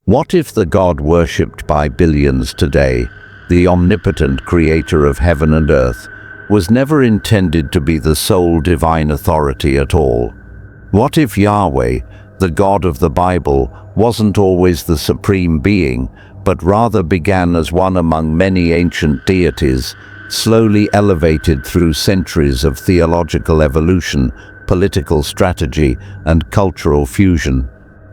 What if the God worshipped by billions today, the omnipotent creator of heaven and earth, was never intended to be the sole divine authority at all? What if Yahweh, the God of the Bible, wasn't always the supreme being, but rather began as one among many ancient deities, slowly elevated through centuries of theological evolution, political strategy, and cultural fusion?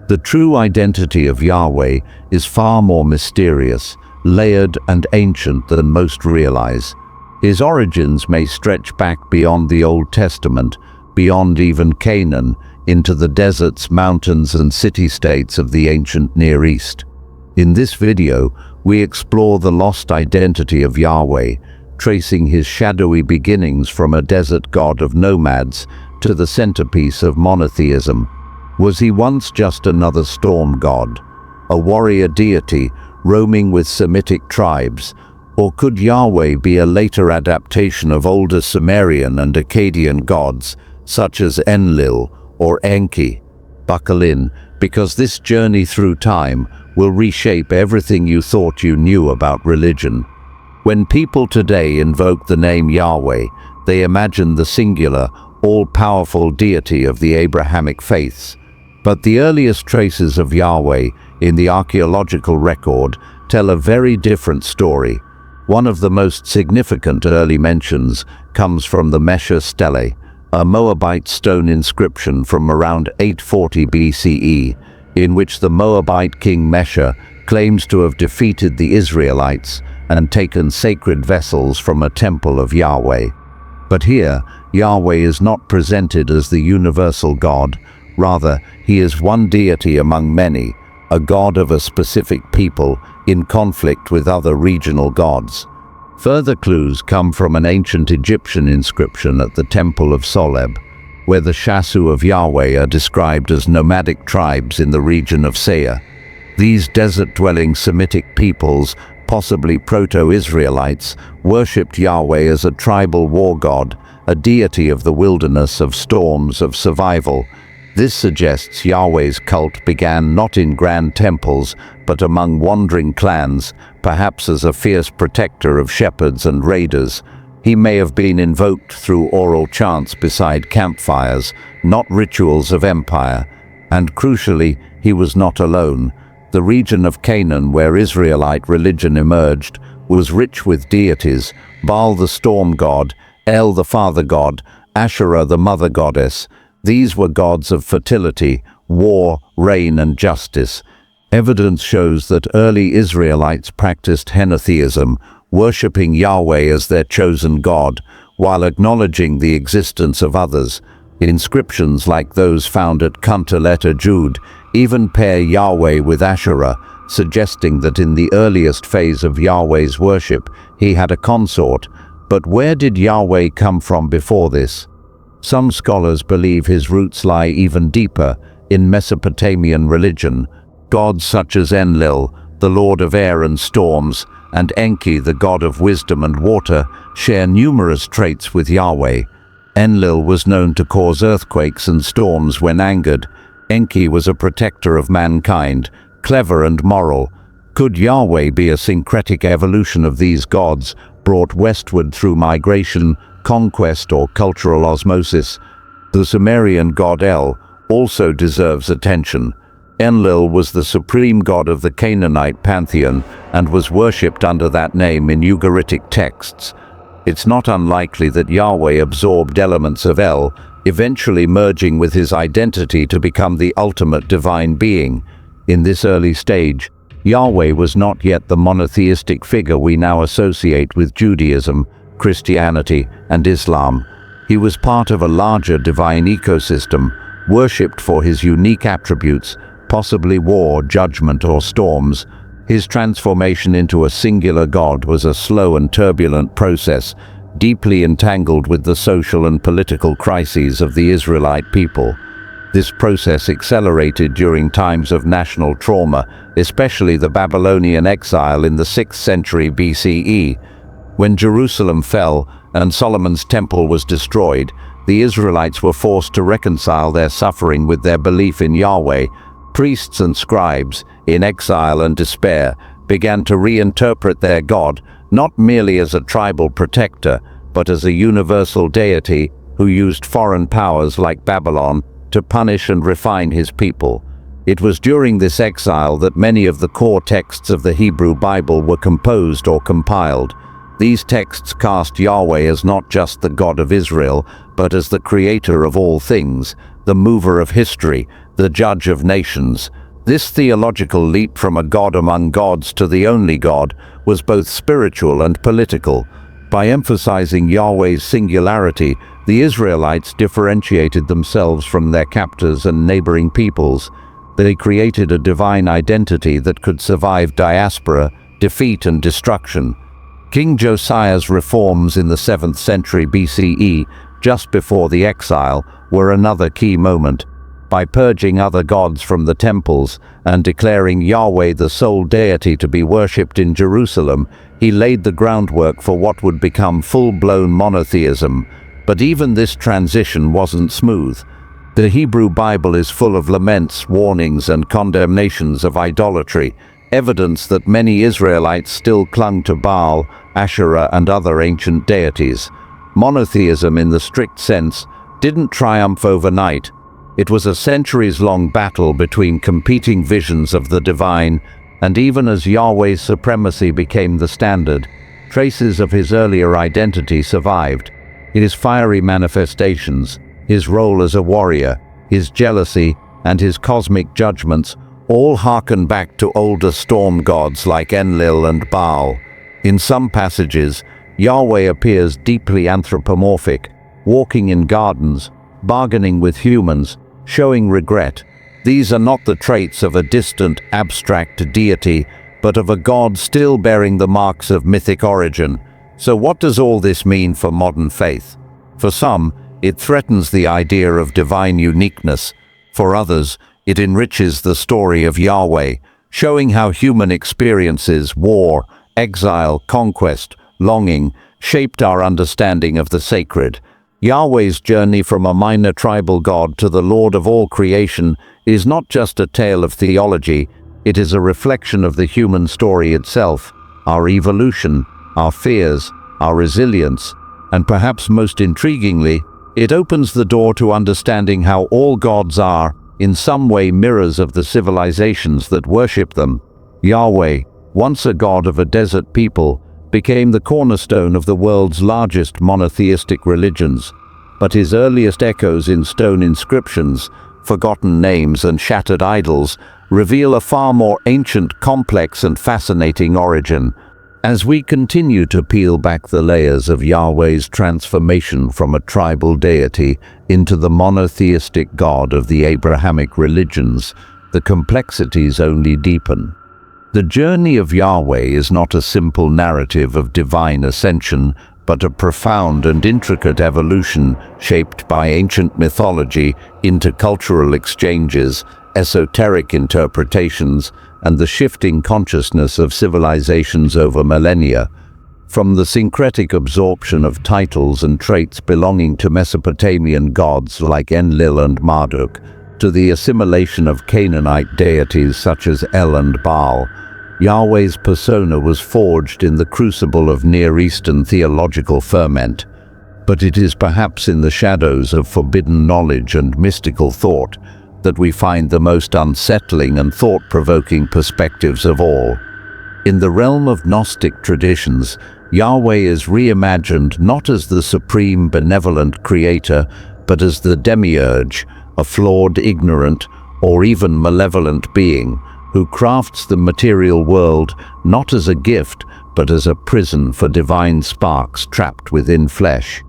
The true identity of Yahweh is far more mysterious, layered, and ancient than most realize. His origins may stretch back beyond the Old Testament, beyond even Canaan, into the deserts, mountains, and city-states of the ancient Near East. In this video, we explore the lost identity of Yahweh, tracing his shadowy beginnings from a desert god of nomads to the centerpiece of monotheism. Was he once just another storm god, a warrior deity roaming with Semitic tribes, or could Yahweh be a later adaptation of older Sumerian and Akkadian gods, such as Enlil or Enki? Buckle in, because this journey through time will reshape everything you thought you knew about religion. When people today invoke the name Yahweh, they imagine the singular, all-powerful deity of the Abrahamic faiths. But the earliest traces of Yahweh in the archaeological record tell a very different story. One of the most significant early mentions comes from the Mesha stele, a Moabite stone inscription from around 840 BCE, in which the Moabite king Mesha claims to have defeated the Israelites and taken sacred vessels from a temple of Yahweh. But here, Yahweh is not presented as the universal God. Rather, he is one deity among many, a god of a specific people in conflict with other regional gods. Further clues come from an ancient Egyptian inscription at the Temple of Soleb, where the Shasu of Yahweh are described as nomadic tribes in the region of Seir. These desert-dwelling Semitic peoples, possibly Proto-Israelites, worshipped Yahweh as a tribal war god, a deity of the wilderness, of storms, of survival. This suggests Yahweh's cult began not in grand temples, but among wandering clans, perhaps as a fierce protector of shepherds and raiders. He may have been invoked through oral chants beside campfires, not rituals of empire. And crucially, he was not alone. The region of Canaan where Israelite religion emerged was rich with deities: Baal the storm god, El the father god, Asherah the mother goddess. These were gods of fertility, war, rain, and justice. Evidence shows that early Israelites practiced henotheism, worshipping Yahweh as their chosen god, while acknowledging the existence of others. Inscriptions like those found at Kunta Jude even pair Yahweh with Asherah, suggesting that in the earliest phase of Yahweh's worship, he had a consort. But where did Yahweh come from before this? Some scholars believe his roots lie even deeper in Mesopotamian religion. Gods such as Enlil, the lord of air and storms, and Enki, the god of wisdom and water, share numerous traits with Yahweh. Enlil was known to cause earthquakes and storms when angered. Enki was a protector of mankind, clever and moral. Could Yahweh be a syncretic evolution of these gods, brought westward through migration, conquest, or cultural osmosis? The Sumerian god El also deserves attention. Enlil was the supreme god of the Canaanite pantheon and was worshipped under that name in Ugaritic texts. It's not unlikely that Yahweh absorbed elements of El, eventually merging with his identity to become the ultimate divine being. In this early stage, Yahweh was not yet the monotheistic figure we now associate with Judaism, Christianity, and Islam. He was part of a larger divine ecosystem, worshipped for his unique attributes, possibly war, judgment, or storms. His transformation into a singular god was a slow and turbulent process, deeply entangled with the social and political crises of the Israelite people. This process accelerated during times of national trauma, especially the Babylonian exile in the 6th century BCE. When Jerusalem fell and Solomon's temple was destroyed, the Israelites were forced to reconcile their suffering with their belief in Yahweh. Priests and scribes, in exile and despair, began to reinterpret their God not merely as a tribal protector, but as a universal deity who used foreign powers like Babylon to punish and refine his people. It was during this exile that many of the core texts of the Hebrew Bible were composed or compiled. These texts cast Yahweh as not just the God of Israel, but as the creator of all things, the mover of history, the judge of nations. This theological leap from a God among gods to the only God was both spiritual and political. By emphasizing Yahweh's singularity, the Israelites differentiated themselves from their captors and neighboring peoples. They created a divine identity that could survive diaspora, defeat, and destruction. King Josiah's reforms in the 7th century BCE, just before the exile, were another key moment. By purging other gods from the temples and declaring Yahweh the sole deity to be worshipped in Jerusalem, he laid the groundwork for what would become full-blown monotheism. But even this transition wasn't smooth. The Hebrew Bible is full of laments, warnings, and condemnations of idolatry, evidence that many Israelites still clung to Baal, Asherah, and other ancient deities. Monotheism, in the strict sense, didn't triumph overnight. It was a centuries-long battle between competing visions of the divine, and even as Yahweh's supremacy became the standard, traces of his earlier identity survived. His fiery manifestations, his role as a warrior, his jealousy, and his cosmic judgments all harken back to older storm gods like Enlil and Baal. In some passages, Yahweh appears deeply anthropomorphic, walking in gardens, bargaining with humans, showing regret. These are not the traits of a distant, abstract deity, but of a god still bearing the marks of mythic origin. So what does all this mean for modern faith? For some, it threatens the idea of divine uniqueness. For others, it enriches the story of Yahweh, showing how human experiences, war, exile, conquest, longing, shaped our understanding of the sacred. Yahweh's journey from a minor tribal god to the Lord of all creation is not just a tale of theology, it is a reflection of the human story itself, our evolution, our fears, our resilience, and perhaps most intriguingly, it opens the door to understanding how all gods are, in some way, mirrors of the civilizations that worship them. Yahweh, once a god of a desert people, became the cornerstone of the world's largest monotheistic religions, but his earliest echoes in stone inscriptions, forgotten names, and shattered idols reveal a far more ancient, complex, and fascinating origin. As we continue to peel back the layers of Yahweh's transformation from a tribal deity into the monotheistic God of the Abrahamic religions, the complexities only deepen. The journey of Yahweh is not a simple narrative of divine ascension, but a profound and intricate evolution shaped by ancient mythology, intercultural exchanges, esoteric interpretations, and the shifting consciousness of civilizations over millennia. From the syncretic absorption of titles and traits belonging to Mesopotamian gods like Enlil and Marduk, to the assimilation of Canaanite deities such as El and Baal, Yahweh's persona was forged in the crucible of Near Eastern theological ferment. But it is perhaps in the shadows of forbidden knowledge and mystical thought that we find the most unsettling and thought-provoking perspectives of all. In the realm of Gnostic traditions, Yahweh is reimagined not as the supreme benevolent creator, but as the Demiurge, a flawed, ignorant, or even malevolent being who crafts the material world not as a gift, but as a prison for divine sparks trapped within flesh.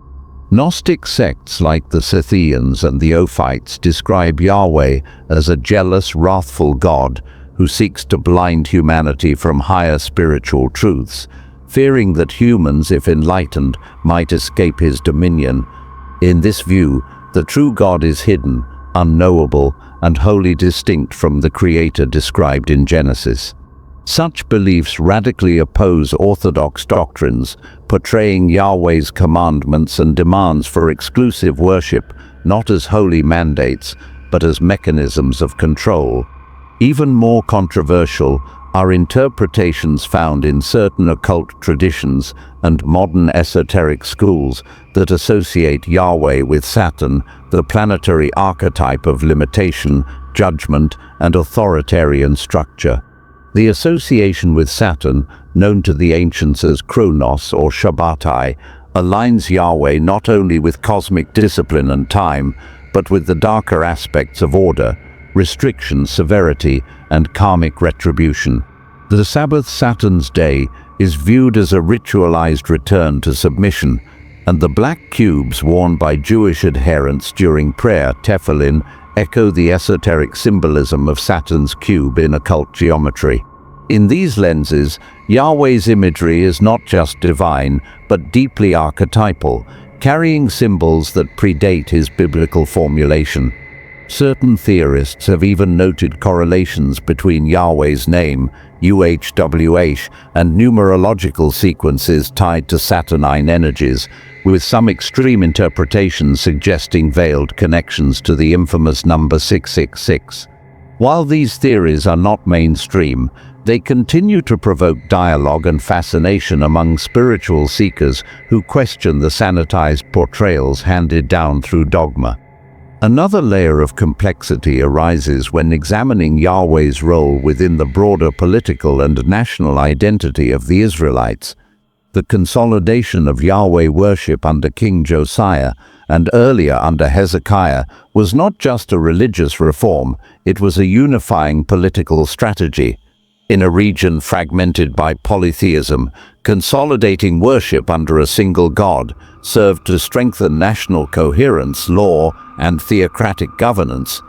Gnostic sects like the Scythians and the Ophites describe Yahweh as a jealous, wrathful God who seeks to blind humanity from higher spiritual truths, fearing that humans, if enlightened, might escape his dominion. In this view, the true God is hidden, unknowable, and wholly distinct from the Creator described in Genesis. Such beliefs radically oppose orthodox doctrines, portraying Yahweh's commandments and demands for exclusive worship not as holy mandates, but as mechanisms of control. Even more controversial are interpretations found in certain occult traditions and modern esoteric schools that associate Yahweh with Saturn, the planetary archetype of limitation, judgment, and authoritarian structure. The association with Saturn, known to the ancients as Chronos or Shabbatai, aligns Yahweh not only with cosmic discipline and time, but with the darker aspects of order, restriction, severity, and karmic retribution. The Sabbath, Saturn's day, is viewed as a ritualized return to submission, and the black cubes worn by Jewish adherents during prayer, tefillin, echo the esoteric symbolism of Saturn's cube in occult geometry. In these lenses, Yahweh's imagery is not just divine, but deeply archetypal, carrying symbols that predate his biblical formulation. Certain theorists have even noted correlations between Yahweh's name, UHWH, and numerological sequences tied to Saturnine energies, with some extreme interpretations suggesting veiled connections to the infamous number 666. While these theories are not mainstream, they continue to provoke dialogue and fascination among spiritual seekers who question the sanitized portrayals handed down through dogma. Another layer of complexity arises when examining Yahweh's role within the broader political and national identity of the Israelites. The consolidation of Yahweh worship under King Josiah and earlier under Hezekiah was not just a religious reform, it was a unifying political strategy. In a region fragmented by polytheism, consolidating worship under a single God served to strengthen national coherence, law, and theocratic governance.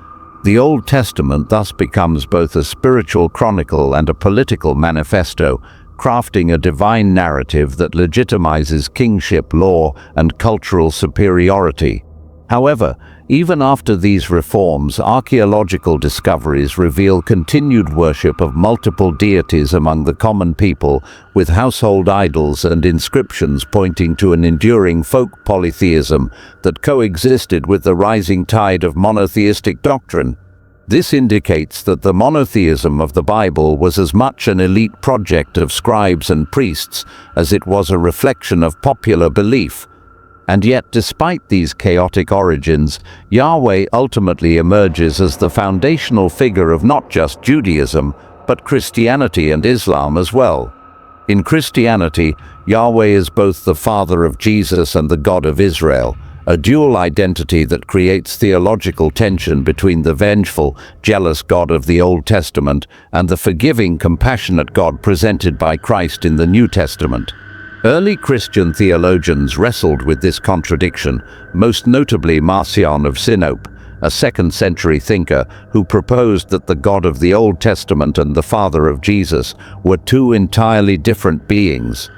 The Old Testament thus becomes both a spiritual chronicle and a political manifesto, crafting a divine narrative that legitimizes kingship, law, and cultural superiority. However, even after these reforms, archaeological discoveries reveal continued worship of multiple deities among the common people, with household idols and inscriptions pointing to an enduring folk polytheism that coexisted with the rising tide of monotheistic doctrine. This indicates that the monotheism of the Bible was as much an elite project of scribes and priests as it was a reflection of popular belief. And yet, despite these chaotic origins, Yahweh ultimately emerges as the foundational figure of not just Judaism, but Christianity and Islam as well. In Christianity, Yahweh is both the Father of Jesus and the God of Israel, a dual identity that creates theological tension between the vengeful, jealous God of the Old Testament and the forgiving, compassionate God presented by Christ in the New Testament. Early Christian theologians wrestled with this contradiction, most notably Marcion of Sinope, a 2nd century thinker who proposed that the God of the Old Testament and the Father of Jesus were two entirely different beings.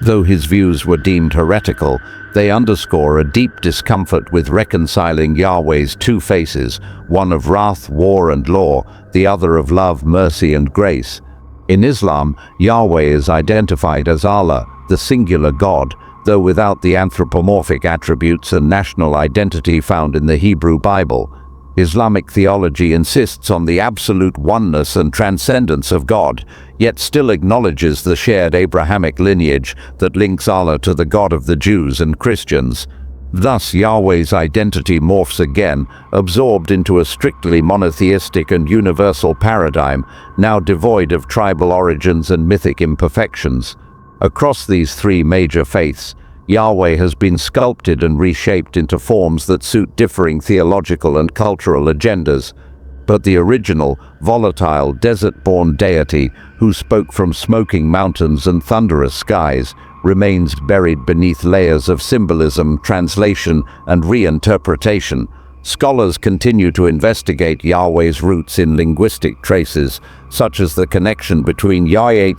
Though his views were deemed heretical, they underscore a deep discomfort with reconciling Yahweh's two faces, one of wrath, war, and law, the other of love, mercy, and grace. In Islam, Yahweh is identified as Allah, the singular God, though without the anthropomorphic attributes and national identity found in the Hebrew Bible. Islamic theology insists on the absolute oneness and transcendence of God, yet still acknowledges the shared Abrahamic lineage that links Allah to the God of the Jews and Christians. Thus, Yahweh's identity morphs again, absorbed into a strictly monotheistic and universal paradigm, now devoid of tribal origins and mythic imperfections. Across these three major faiths, Yahweh has been sculpted and reshaped into forms that suit differing theological and cultural agendas. But the original, volatile, desert-born deity, who spoke from smoking mountains and thunderous skies, remains buried beneath layers of symbolism, translation, and reinterpretation. Scholars continue to investigate Yahweh's roots in linguistic traces, such as the connection between Yahweh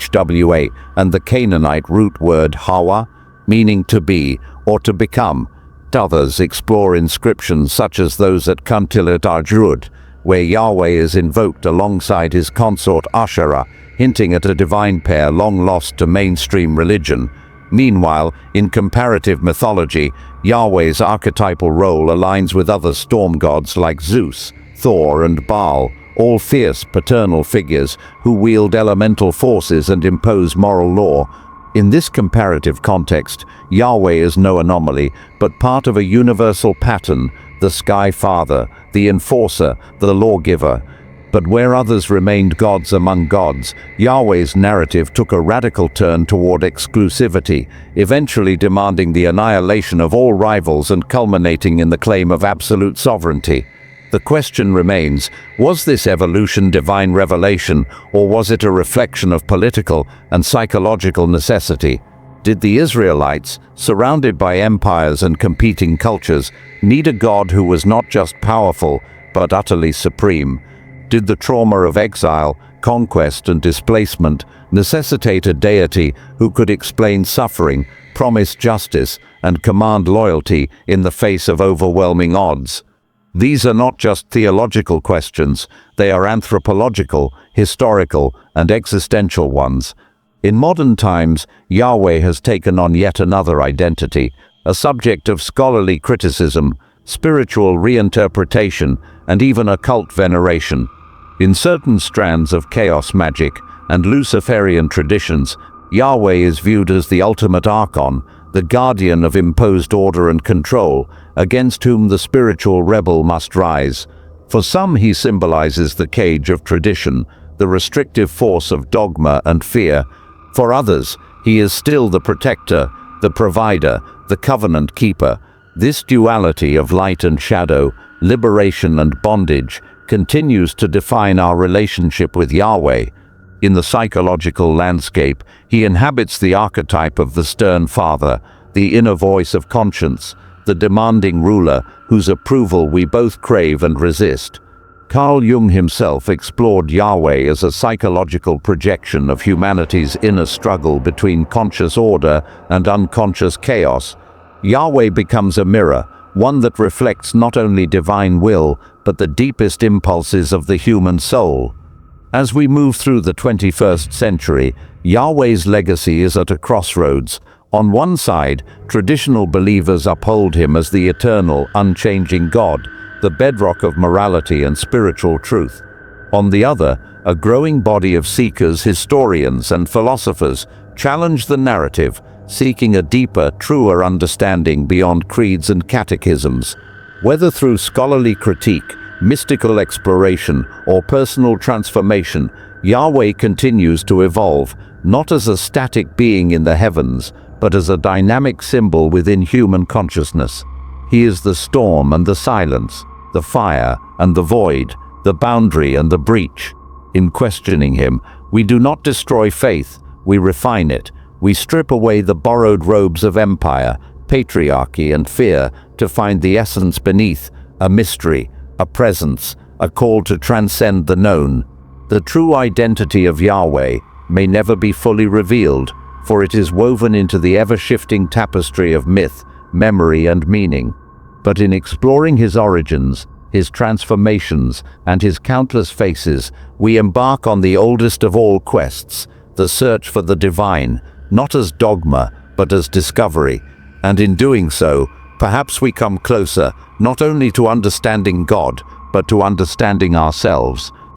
and the Canaanite root word Hawa, meaning to be or to become. Others explore inscriptions such as those at Kuntilat Arjud, where Yahweh is invoked alongside his consort Asherah, hinting at a divine pair long lost to mainstream religion. Meanwhile, in comparative mythology, Yahweh's archetypal role aligns with other storm gods like Zeus, Thor, and Baal, all fierce paternal figures who wield elemental forces and impose moral law. In this comparative context, Yahweh is no anomaly, but part of a universal pattern, the Sky Father, the Enforcer, the Lawgiver. But where others remained gods among gods, Yahweh's narrative took a radical turn toward exclusivity, eventually demanding the annihilation of all rivals and culminating in the claim of absolute sovereignty. The question remains, was this evolution divine revelation, or was it a reflection of political and psychological necessity? Did the Israelites, surrounded by empires and competing cultures, need a God who was not just powerful, but utterly supreme? Did the trauma of exile, conquest, and displacement necessitate a deity who could explain suffering, promise justice, and command loyalty in the face of overwhelming odds? These are not just theological questions, they are anthropological, historical, and existential ones. In modern times, Yahweh has taken on yet another identity, a subject of scholarly criticism, spiritual reinterpretation, and even occult veneration. In certain strands of chaos magic and Luciferian traditions, Yahweh is viewed as the ultimate archon, the guardian of imposed order and control, against whom the spiritual rebel must rise. For some, he symbolizes the cage of tradition, the restrictive force of dogma and fear. For others, he is still the protector, the provider, the covenant keeper. This duality of light and shadow, liberation and bondage, continues to define our relationship with Yahweh. In the psychological landscape, he inhabits the archetype of the stern father, the inner voice of conscience, the demanding ruler whose approval we both crave and resist. Carl Jung himself explored Yahweh as a psychological projection of humanity's inner struggle between conscious order and unconscious chaos. Yahweh becomes a mirror, one that reflects not only divine will, but the deepest impulses of the human soul. As we move through the 21st century, Yahweh's legacy is at a crossroads. On one side, traditional believers uphold him as the eternal, unchanging God, the bedrock of morality and spiritual truth. On the other, a growing body of seekers, historians, and philosophers challenge the narrative, seeking a deeper, truer understanding beyond creeds and catechisms. Whether through scholarly critique, mystical exploration, or personal transformation, Yahweh continues to evolve, not as a static being in the heavens, but as a dynamic symbol within human consciousness. He is the storm and the silence, the fire and the void, the boundary and the breach. In questioning him, we do not destroy faith, we refine it. We strip away the borrowed robes of empire, patriarchy, and fear to find the essence beneath, a mystery, a presence, a call to transcend the known. The true identity of Yahweh may never be fully revealed, for it is woven into the ever-shifting tapestry of myth, memory, and meaning. But in exploring his origins, his transformations, and his countless faces, we embark on the oldest of all quests, the search for the divine, not as dogma, but as discovery. And in doing so, perhaps we come closer, not only to understanding God, but to understanding ourselves.